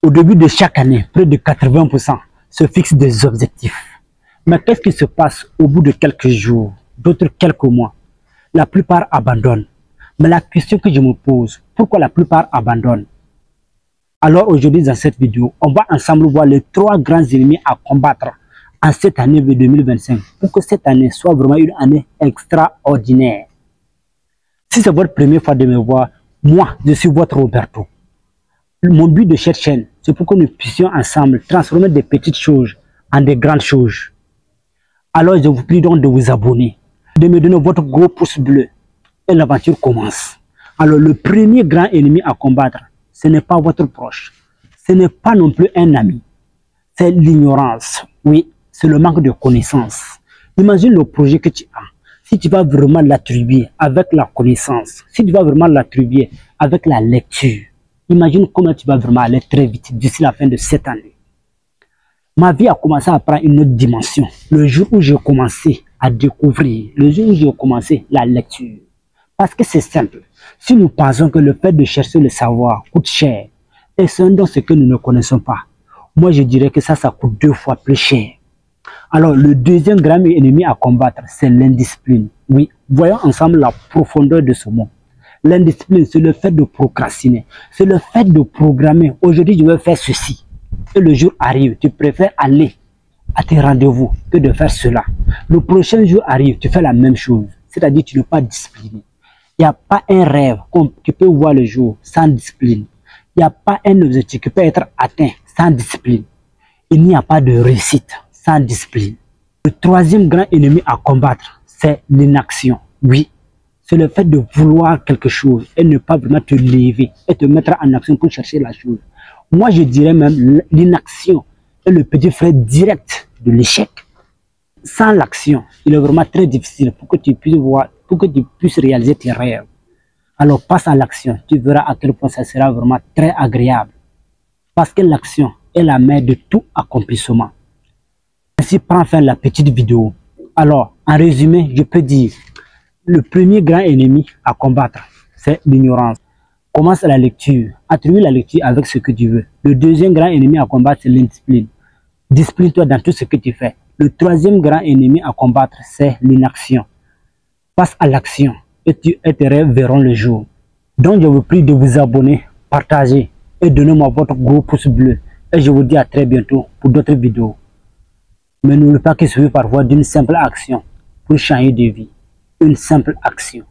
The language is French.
Au début de chaque année, près de 80% se fixent des objectifs. Mais qu'est-ce qui se passe au bout de quelques jours, d'autres quelques mois? La plupart abandonnent. Mais la question que je me pose, pourquoi la plupart abandonnent? Alors aujourd'hui dans cette vidéo, on va ensemble voir les 3 grands ennemis à combattre en cette année de 2025 pour que cette année soit vraiment une année extraordinaire. Si c'est votre première fois de me voir, moi je suis votre Roberto. Mon but de cette chaîne, c'est pour que nous puissions ensemble transformer des petites choses en des grandes choses. Alors je vous prie donc de vous abonner, de me donner votre gros pouce bleu et l'aventure commence. Alors le premier grand ennemi à combattre, ce n'est pas votre proche, ce n'est pas non plus un ami, c'est l'ignorance. Oui, c'est le manque de connaissances. Imagine le projet que tu as. Si tu vas vraiment l'attribuer avec la connaissance, si tu vas vraiment l'attribuer avec la lecture, imagine comment tu vas vraiment aller très vite d'ici la fin de cette année. Ma vie a commencé à prendre une autre dimension. Le jour où j'ai commencé à découvrir, le jour où j'ai commencé la lecture. Parce que c'est simple. Si nous pensons que le fait de chercher le savoir coûte cher, et c'est donc ce que nous ne connaissons pas, moi je dirais que ça coûte 2 fois plus cher. Alors le deuxième grand ennemi à combattre, c'est l'indiscipline. Oui, voyons ensemble la profondeur de ce mot. L'indiscipline, c'est le fait de procrastiner. C'est le fait de programmer. Aujourd'hui, je vais faire ceci. Et le jour arrive, tu préfères aller à tes rendez-vous que de faire cela. Le prochain jour arrive, tu fais la même chose. C'est-à-dire tu n'es pas discipliné. Il n'y a pas un rêve que tu peux voir le jour sans discipline. Il n'y a pas un objectif qui peut être atteint sans discipline. Il n'y a pas de réussite sans discipline. Le troisième grand ennemi à combattre, c'est l'inaction. Oui, c'est le fait de vouloir quelque chose et ne pas vraiment te lever et te mettre en action pour chercher la chose. Moi, je dirais même l'inaction est le petit frère direct de l'échec. Sans l'action, il est vraiment très difficile pour que tu puisses voir, pour que tu puisses réaliser tes rêves. Alors passe à l'action, tu verras à quel point ça sera vraiment très agréable. Parce que l'action est la mère de tout accomplissement. Ainsi prend fin la petite vidéo. Alors, en résumé, je peux dire, le premier grand ennemi à combattre, c'est l'ignorance. Commence la lecture, attribue la lecture avec ce que tu veux. Le deuxième grand ennemi à combattre, c'est l'indiscipline. Discipline-toi dans tout ce que tu fais. Le troisième grand ennemi à combattre, c'est l'inaction. Passe à l'action et tes rêves verront le jour. Donc, je vous prie de vous abonner, partager et donnez-moi votre gros pouce bleu. Et je vous dis à très bientôt pour d'autres vidéos. Mais n'oubliez pas qu'il suffit parfois d'une simple action pour changer de vie. Une simple action.